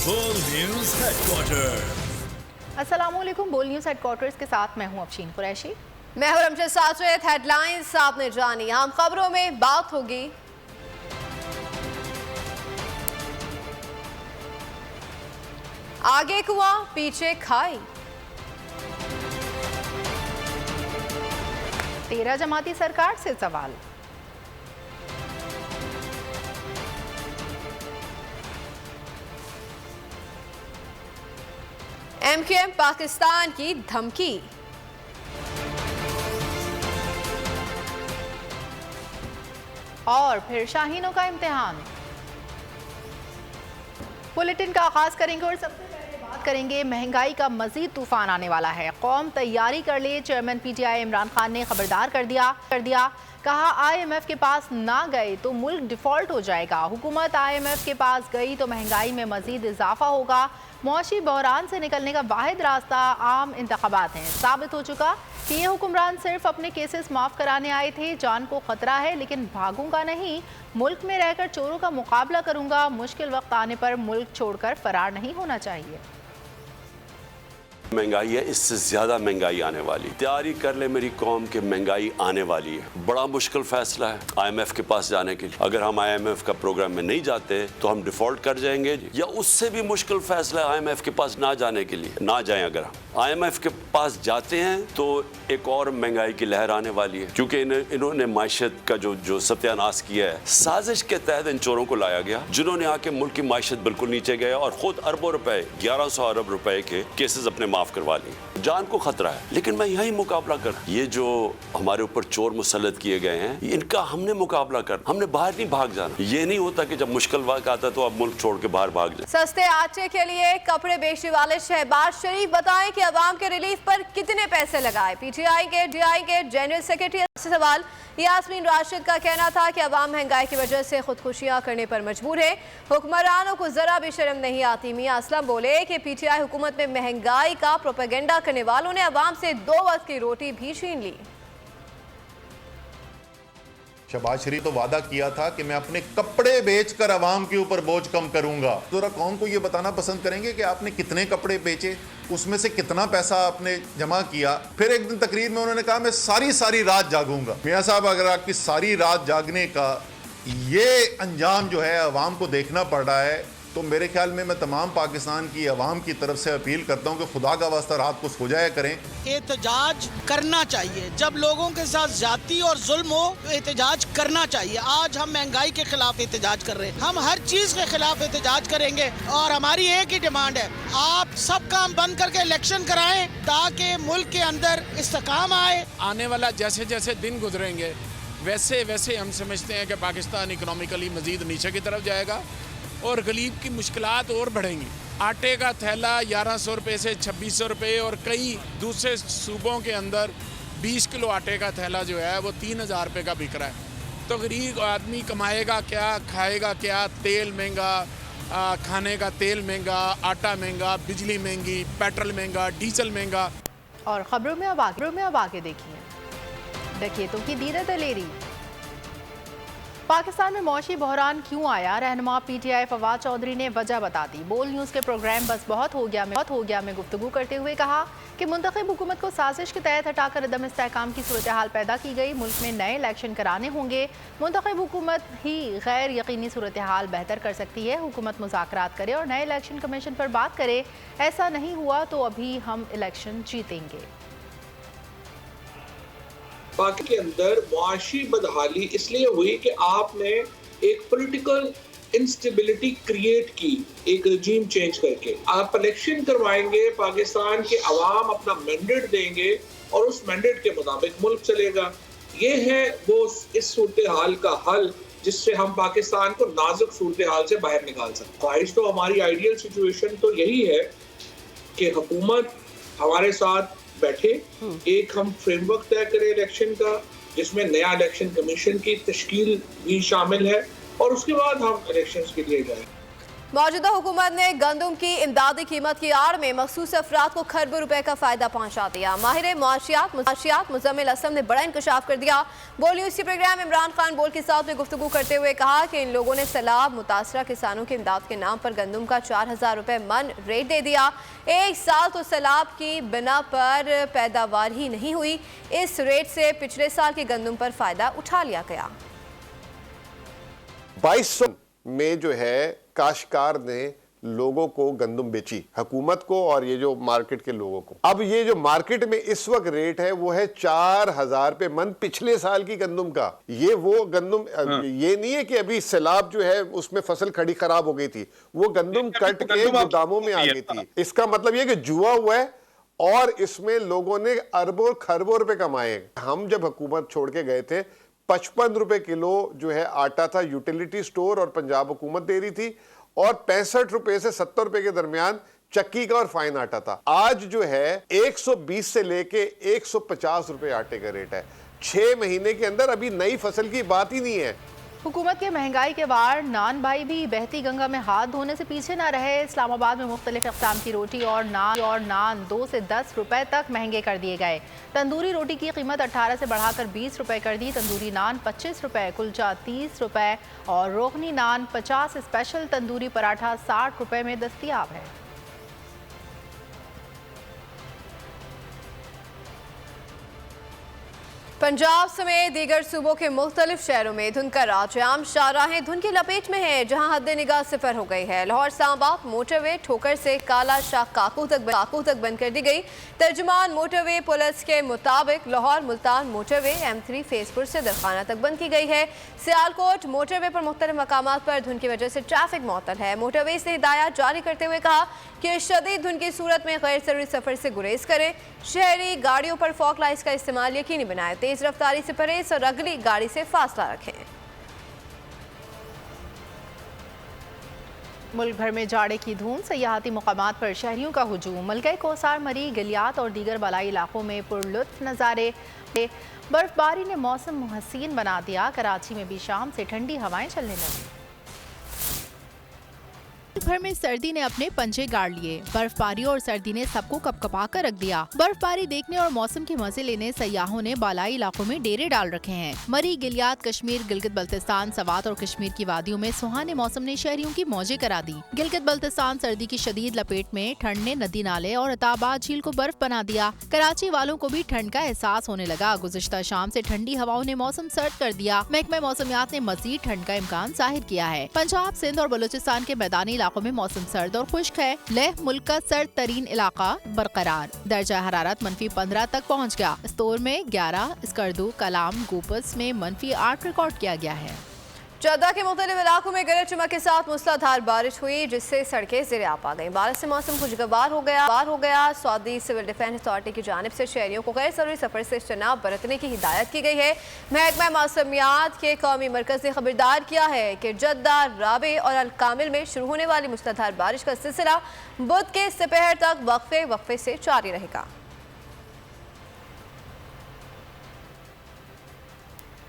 बोल news headquarter. अस्सलामुअलैकुम। बोल न्यूज हेडक्वार्टर्स के साथ मैं हूं अफशीन कुरैशी। मैं हूं रमशद साजद। हेडलाइंस आपने जानी, हम खबरों में बात होगी। आगे कुआं पीछे खाई, 13 जमाती सरकार से सवाल। MQM पाकिस्तान की धमकी, और फिर शाहीनों का इम्तिहान। बुलेटिन का आगाज करेंगे और सबसे पहले बात करेंगे महंगाई का मजीद तूफान आने वाला है। कौम तैयारी कर ले, चेयरमैन PTI इमरान खान ने खबरदार कर दिया। कहा IMF के पास ना गए तो मुल्क डिफॉल्ट हो जाएगा। हुकूमत IMF के पास गई तो महंगाई में मजीद इजाफा होगा। मौशी बहरान से निकलने का वाहिद रास्ता आम इंतखाबात हैं। साबित हो चुका कि ये हुक्मरान सिर्फ अपने केसेस माफ़ कराने आए थे। जान को ख़तरा है लेकिन भागूंगा नहीं, मुल्क में रहकर चोरों का मुकाबला करूंगा। मुश्किल वक्त आने पर मुल्क छोड़कर फरार नहीं होना चाहिए। महंगाई है, इससे ज्यादा महंगाई आने वाली। तैयारी कर ले मेरी कौम के, महंगाई आने वाली है। बड़ा मुश्किल फैसला है IMF के पास जाने के लिए। अगर हम IMF का प्रोग्राम में नहीं जाते तो हम डिफॉल्ट कर जाएंगे, या उससे भी मुश्किल फैसला है IMF के पास ना जाने के लिए। ना जाएं, अगर हम IMF के पास जाते हैं तो एक और महंगाई की लहर आने वाली है, क्योंकि इन्होंने मायशत का जो सत्यानाश किया है। साजिश के तहत इन चोरों को लाया गया जिन्होंने आके मुल्क की मायशत बिल्कुल नीचे गया और खुद अरबों रुपए, 1100 अरब रुपए के केसेस अपने माफ करवा लिए। जान को खतरा है, लेकिन मैं यही मुकाबला कर, ये जो हमारे ऊपर चोर मुसल्लत किए गए हैं, इनका हमने मुकाबला कर, हमने बाहर नहीं भाग जाना। ये नहीं होता कि जब मुश्किल वक्त आता तो आप मुल्क छोड़ के बाहर भाग जाए। सस्ते आटे के लिए कपड़े बेचने वाले शहबाज शरीफ बताएं कि अवाम के रिलीफ पर कितने पैसे लगाए। PTI के DI के जनरल सेक्रेटरी से सवाल। यास्मीन राशिद का कहना था कि अवाम महंगाई की वजह से खुदकुशियां करने पर मजबूर है, हुक्मरानों को जरा भी शर्म नहीं आती। मियां असलम बोले कि PTI हुकूमत में महंगाई का प्रोपेगेंडा करने वालों ने अवाम से 2 वक्त की रोटी भी छीन ली। शहबाज शरीफ तो वादा किया था कि मैं अपने कपड़े बेचकर अवाम के ऊपर बोझ कम करूंगा। जरा कौम को ये बताना पसंद करेंगे कि आपने कितने कपड़े बेचे, उसमें से कितना पैसा आपने जमा किया। फिर एक दिन तकरीर में उन्होंने कहा मैं सारी रात जागूंगा। मियां साहब, अगर आपकी सारी रात जागने का ये अंजाम जो है अवाम को देखना पड़ रहा है, तो मेरे ख्याल में मैं तमाम पाकिस्तान की अवाम की तरफ से अपील करता हूं कि खुदा का वास्ता रात को सो जाया करें। एहतजाज करना चाहिए, जब लोगों के साथ ज्यादती और जुल्म हो तो एहतजाज करना चाहिए। आज हम महंगाई के खिलाफ एहतजाज कर रहे हैं, हम हर चीज के खिलाफ एहतजाज करेंगे और हमारी एक ही डिमांड है, आप सब काम बंद करके इलेक्शन कराएं ताकि मुल्क के अंदर इस्तेकाम आए। आने वाला जैसे जैसे दिन गुजरेंगे वैसे वैसे हम समझते हैं कि पाकिस्तान इकोनॉमिकली मजीद नीचे की तरफ जाएगा और गरीब की मुश्किलात और बढ़ेंगी। आटे का थैला 1100 रुपये से 2600 रुपये और कई दूसरे सूबों के अंदर 20 किलो आटे का थैला जो है वो 3000 रुपये का बिक रहा है। तो गरीब आदमी कमाएगा क्या, खाएगा क्या? तेल महंगा, खाने का तेल महंगा, आटा महंगा, बिजली महंगी, पेट्रोल महंगा, डीजल महंगा। और खबरों में अब आगे देखिए डकैतों की दीदा दलेरी। पाकिस्तान में मौशी बहरान क्यों आया? रहनुमा PTI फवाद चौधरी ने वजह बता दी। बोल न्यूज़ के प्रोग्राम बस बहुत हो गया में गुफ्तगू करते हुए कहा कि मुंतखब हुकूमत को साजिश के तहत हटाकर अदम इस्तेहकाम की सूरत हाल पैदा की गई। मुल्क में नए इलेक्शन कराने होंगे। मुंतखब हुकूमत ही गैर यकीनी सूरत हाल बेहतर कर सकती है। हुकूमत मुज़ाकरात करे और नए इलेक्शन कमीशन पर बात करे। ऐसा नहीं हुआ तो अभी हम इलेक्शन जीतेंगे। पाकिस्तान के अंदर मुआशी बदहाली इसलिए हुई कि आपने एक पॉलिटिकल इंस्टेबिलिटी क्रिएट की, एक रजीम चेंज करके। आप इलेक्शन करवाएंगे, पाकिस्तान के अवाम अपना मैंडेट देंगे और उस मैंडेट के मुताबिक मुल्क चलेगा। ये है वो इस सूरत हाल का हल जिससे हम पाकिस्तान को नाजुक सूरत हाल से बाहर निकाल सकते। ख्वाहिश तो हमारी आइडियल सिचुएशन तो यही है कि हुकूमत हमारे साथ बैठे, एक हम फ्रेमवर्क तय करें इलेक्शन का जिसमें नया इलेक्शन कमीशन की तश्कील भी शामिल है और उसके बाद हम इलेक्शंस के लिए जाएं। मौजूदा हुकूमत ने गंदम की इमदादी कीमत की आड़ में मखसूस अफराद को खरबों रुपए का फायदा पहुंचा दिया। माहिर मुआशियात मुजम्मिल असलम ने बड़ा इंकशाफ कर दिया। बोल न्यूज़ के प्रोग्राम इमरान खान बोल के साथ में गुफ्तगू करते हुए कहा कि इन लोगों ने सैलाब मुतासरा किसानों की इमदाद के नाम पर गंदम का 4000 रुपए मन रेट दे दिया। एक साल तो सैलाब की बिना पर पैदावार ही नहीं हुई। इस रेट से पिछले साल की गंदम पर फायदा उठा लिया गया। 2200 में जो है काश्तकार ने लोगों को गंदम बेची, हुकूमत को और ये जो मार्केट के लोगों को। अब ये जो मार्केट में इस वक्त रेट है वो है 4000 रुपए मन पिछले साल की गंदम का। ये वो गंदम ये नहीं है कि अभी सैलाब जो है उसमें फसल खड़ी खराब हो गई थी, वो गंदम कट के गोदामों में आ गई थी। इसका मतलब ये कि जुआ हुआ है और इसमें लोगों ने अरबों खरबों रुपए कमाए। हम जब हुकूमत छोड़ के गए थे 55 रुपए किलो जो है आटा था यूटिलिटी स्टोर और पंजाब हुकूमत दे रही थी, और 65 रुपए से 70 रुपए के दरमियान चक्की का और फाइन आटा था। आज जो है 120 से लेके 150 रुपए आटे का रेट है। 6 महीने के अंदर अभी नई फसल की बात ही नहीं है। हुकूमत के महंगाई के वार नान भाई भी बहती गंगा में हाथ धोने से पीछे न रहे। इस्लामाबाद में मुख्तलिफ अक़साम की रोटी और नान 2 से 10 रुपए तक महंगे कर दिए गए। तंदूरी रोटी की कीमत 18 से बढ़ाकर 20 रुपए कर दी। तंदूरी नान 25 रुपए, कुलचा 30 रुपए और रोगनी नान 50। स्पेशल तंदूरी पराठा 60 रुपए में दस्तयाब है। पंजाब समेत दीगर सूबों के मुख्तलिफ शहरों में धुंध का राज। आम शाहराहें धुंध की लपेट में है, जहां हद निगाह सिफर हो गई है। लाहौर इस्लामाबाद मोटरवे ठोकर से काला शाह काकू तक बंद कर दी गई। तर्जुमान मोटरवे पुलिस के मुताबिक लाहौर मुल्तान मोटरवे M3 फेजपुर से दरखाना तक बंद की गई है। सियालकोट मोटरवे पर मुख्तलिफ मकामात पर धुंध की वजह से ट्रैफिक मुअत्तल है। मोटरवेज ने हिदायत जारी करते हुए कहा कि शदीद धुंध की सूरत में गैर जरूरी सफर से गुरेज करें। शहरी गाड़ियों पर फॉग लाइट्स का इस्तेमाल यकीनी बनाएं। तेज रफ्तारी से परहेज और अगली गाड़ी से फासला रखें। मुल्क भर में जाड़े की धूम, सयाहती मुकामात पर शहरियों का हुजूम। मलका कोसार, मरी, गलियात और दीगर बलाई इलाकों में पुरलुत्फ नज़ारे। बर्फबारी ने मौसम मुहस्सीन बना दिया। कराची में भी शाम से ठंडी हवाएं चलने लगी। भर में सर्दी ने अपने पंजे गाड़ लिए। बर्फबारी और सर्दी ने सबको कपकपा कर रख दिया। बर्फबारी देखने और मौसम के मजे लेने सयाहों ने बालाई इलाकों में डेरे डाल रखे हैं। मरी, गिलियात, कश्मीर, गिलगित बल्तिस्तान, सवात और कश्मीर की वादियों में सुहाने मौसम ने शहरियों की मौजें करा दी। गिलगित बल्तिस्तान सर्दी की शदीद लपेट में, ठंड ने नदी नाले और अताबाद झील को बर्फ बना दिया। कराची वालों को भी ठंड का एहसास होने लगा। गुज़िश्ता शाम से ठंडी हवाओं ने मौसम सर्द कर दिया। महकमा मौसमियात ने मजीद ठंड का इम्कान जाहिर किया है। पंजाब, सिंध और बलूचिस्तान के मैदानी इलाकों में मौसम सर्द और खुश्क है। लेह मुल्क का सर्द तरीन इलाका बरकरार। दर्जा हरारत -15 तक पहुँच गया। स्तोर में 11, स्कर्दू, कलाम, गोपस में -8 रिकॉर्ड किया गया है। जद्दा के मुख्तलिफ इलाकों में गरज चमक के साथ मूसलाधार बारिश हुई, जिससे सड़कें ज़ेरे आब आ गईं। बारिश से मौसम खुशगवार हो गया। सऊदी सिविल डिफेंस अथॉरिटी की जानिब से शहरियों को गैर ज़रूरी सफर से इज्तनाब बरतने की हिदायत की गई है। महकमा मौसमियात के कौमी मरकज़ ने खबरदार किया है कि जद्दा, राबे और अल कामिल में शुरू होने वाली मूसलाधार बारिश का सिलसिला बुध के दोपहर तक वक्फे से जारी रहेगा।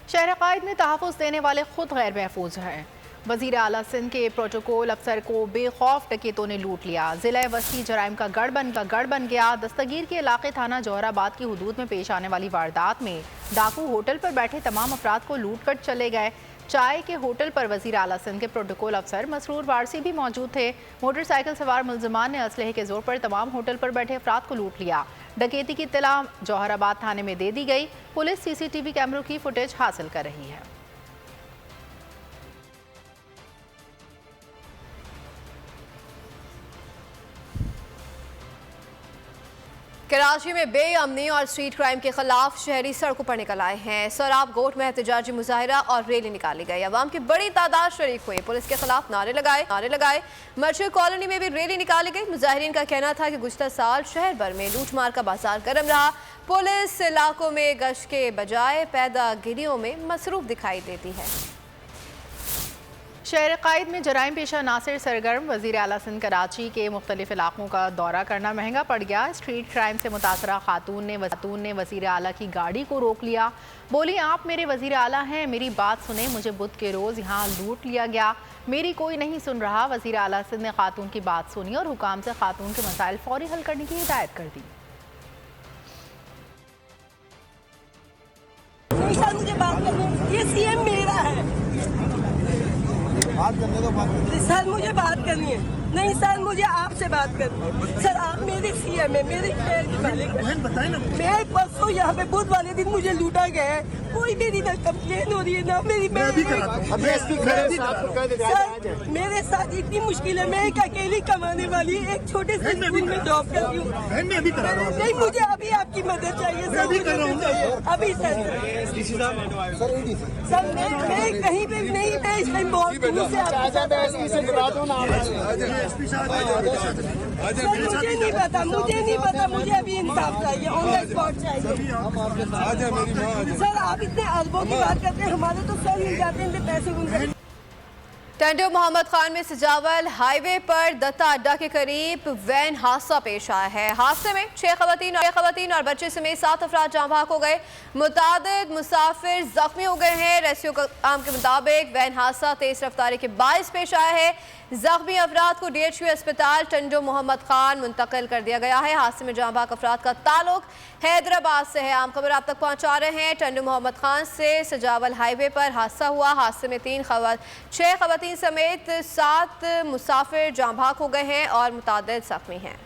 शहर कायद में तहफ़्फ़ुज़ देने वाले खुद गैर महफूज हैं। वज़ीर आला सिंध के प्रोटोकॉल अफसर को बेखौफ डकैतों ने लूट लिया। ज़िला वस्ती जराइम का गढ़ बन गया। दस्तगीर के इलाके थाना जौहराबाद की हुदूद में पेश आने वाली वारदात में डाकू होटल पर बैठे तमाम अफराद को लूट कर चले गए। चाय के होटल पर वज़ीर आला सिंध के प्रोटोकॉल अफसर मसरूर वारसी भी मौजूद थे। मोटरसाइकिल सवार मुलजमान ने असलहे के जोर पर तमाम होटल पर बैठे अफराद को लूट लिया। डकैती की इत्तला जौहराबाद थाने में दे दी गई। पुलिस CCTV कैमरों की फुटेज हासिल कर रही है। कराची में बेअमनी और स्ट्रीट क्राइम के खिलाफ शहरी सड़कों पर निकल आए हैं। सराब गोट में एहतजाजी मुजाहिरा और रैली निकाली गई। अवाम की बड़ी तादाद शरीक हुई। पुलिस के खिलाफ नारे लगाए। मर्चेंट कॉलोनी में भी रैली निकाली गई। मुजाहिरीन का कहना था कि गुज़श्ता साल शहर भर में लूटमार का बाजार गर्म रहा। पुलिस इलाकों में गश्त के बजाय पैदागिरियों में मसरूफ दिखाई देती है। शहर कायद में जराइम पेशा नासिर सरगर्म। वज़ीर आला सिंध कराची के मुख्तलिफ इलाकों का दौरा करना महंगा पड़ गया। स्ट्रीट क्राइम से मुतासरा खातून ने वज़ीर आला की गाड़ी को रोक लिया। बोली, आप मेरे वज़ीर आला हैं, मेरी बात सुने। मुझे बुध के रोज़ यहाँ लूट लिया गया, मेरी कोई नहीं सुन रहा। वज़ीर आला सिंध ने खातून की बात सुनी और हुकाम से खातून के मसाइल फौरी हल करने की हिदायत कर दी। मुझे बात करनी, ये सीएम मेरा है सर, मुझे बात करनी है। नहीं सर, मुझे आपसे बात करनी है। सर आप मेरे सीएम है, मेरे शहर के मालिक है। मैं परसों यहाँ पे बुध वाले दिन मुझे लूटा गया है, कोई मेरी ना कंप्लेन हो रही है ना मेरी। सर मेरे साथ इतनी मुश्किल है, मैं एक अकेली कमाने वाली एक छोटे से स्कूल में जॉब करती हूँ। नहीं, मुझे अभी आपकी मदद चाहिए सर, अभी सर मैं कहीं पे नहीं, मैं इस टाइम बहुत दूर से मुझे नहीं पता, मुझे अभी इंसाफ चाहिए, ऑन द स्पॉट चाहिए। सर आप इतने अरबों की बात करते हैं, हमारे तो सर मिल जाते हैं पैसे। टंडो मोहम्मद खान में सजावल हाईवे पर दत्ता अड्डा के करीब वैन हादसा पेश आया है। हादसे में 6 खवातीन और बच्चे समेत 7 अफराद जाँ बहक हो गए। मुतादिद मुसाफिर जख्मी हो गए हैं। रेस्क्यू काम के मुताबिक वैन हादसा तेज रफ्तारी के बायस पेश आया है। जख्मी अफराद को DHQ अस्पताल टंडो मोहम्मद खान मुंतकिल कर दिया गया है। हादसे में जाँ बहक अफराद का ताल्लुक हैदराबाद से है। आम खबर आप तक पहुँचा रहे हैं। टंडो मोहम्मद खान से सजावल हाईवे पर हादसा हुआ। हादसे में 6 खवातीन समेत 7 मुसाफिर जाँ बहक हो गए हैं और मुतादिद जख्मी हैं।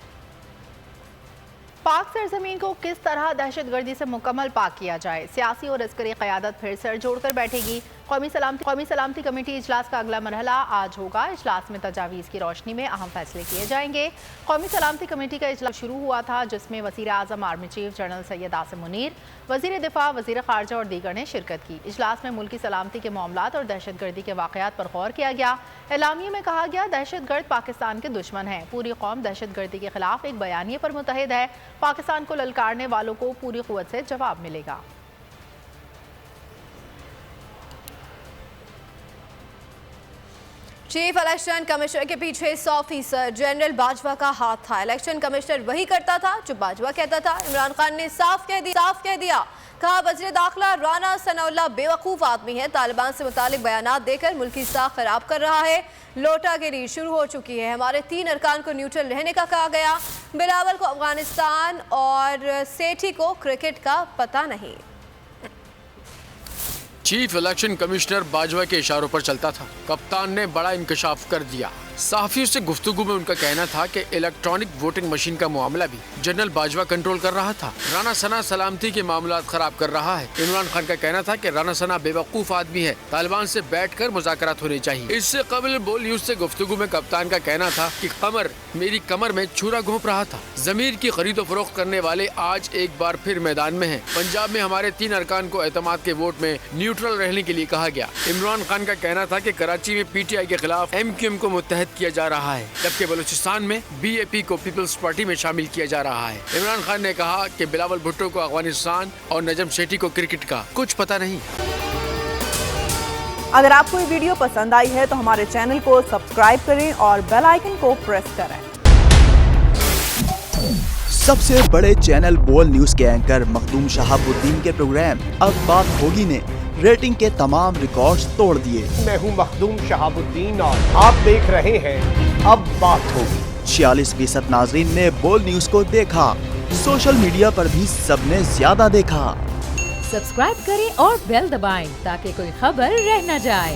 पाक सरजमीन को किस तरह दहशतगर्दी से मुकम्मल पाक किया जाए, सियासी और अस्करी क़यादत फिर सर जोड़कर बैठेगी। कौमी सलामती कमेटी इजलास का अगला मरहला आज होगा। इजलास में तजावीज़ की रोशनी में अहम फैसले किए जाएंगे। कौमी सलामती कमेटी का इजलास शुरू हुआ था, जिसमें वज़ीर आज़म army chief general Syed Asim Munir, वज़ीर दिफा, वज़ीर ख़ारजा और दीगर ने शिरकत की। इजलास में मुल्की सलामती के मामलात और दहशतगर्दी के वाक़यात पर गौर किया गया। एलामिया में कहा गया, दहशतगर्द पाकिस्तान के दुश्मन हैं। पूरी कौम दहशतगर्दी के खिलाफ एक बयानिए पर मुतहद है। पाकिस्तान को ललकारने वालों को पूरी क़ुव्वत से जवाब मिलेगा। चीफ इलेक्शन कमिश्नर के पीछे 100% जनरल बाजवा का हाथ था। इलेक्शन कमिश्नर वही करता था जो बाजवा कहता था। इमरान खान ने साफ कह दिया, कहा वज़ीर दाखिला राना सनाउल्लाह बेवकूफ़ आदमी है। तालिबान से मुतालिक बयानात देकर मुल्की साख खराब कर रहा है। लोटागिरी शुरू हो चुकी है। हमारे 3 अरकान को न्यूट्रल रहने का कहा गया। बिलावल को अफगानिस्तान और सेठी को क्रिकेट का पता नहीं। चीफ इलेक्शन कमिश्नर बाजवा के इशारों पर चलता था। कप्तान ने बड़ा इंकशाफ कर दिया। सहाफियों से गुफ्तगू में उनका कहना था कि इलेक्ट्रॉनिक वोटिंग मशीन का मामला भी जनरल बाजवा कंट्रोल कर रहा था। राना सना सलामती के मामलात खराब कर रहा है। इमरान खान का कहना था कि राना सना बेवकूफ आदमी है, तालिबान से बैठकर मुज़ाकरात होने चाहिए। इससे कबल बोल न्यूज से गुफ्तगू में कप्तान का कहना था कि कमर मेरी कमर में छुरा घोंप रहा था। जमीर की खरीदो फरोख्त करने वाले आज एक बार फिर मैदान में हैं। पंजाब में हमारे 3 अरकान को एतमाद के वोट में न्यूट्रल रहने के लिए कहा गया। इमरान खान का कहना था कि कराची में PTI के खिलाफ MQM को मुत्तहद किया जा रहा है, जबकि बलूचिस्तान में BAP को पीपल्स पार्टी में शामिल किया जा रहा है। इमरान खान ने कहा कि बिलावल भुट्टो को अफगानिस्तान और नजम सेठी को क्रिकेट का कुछ पता नहीं। अगर आपको ये वीडियो पसंद आई है तो हमारे चैनल को सब्सक्राइब करें और बेल आइकन को प्रेस करें। सबसे बड़े चैनल बोल न्यूज के एंकर मखदूम शहाबुद्दीन के प्रोग्राम अब बात होगी ने रेटिंग के तमाम रिकॉर्ड्स तोड़ दिए। मैं हूं मखदूम शहाबुद्दीन और आप देख रहे हैं अब बात होगी। 46% नाजरीन ने बोल न्यूज को देखा। सोशल मीडिया पर भी सबने ज्यादा देखा। सब्सक्राइब करें और बेल दबाएं ताकि कोई खबर रह न जाए।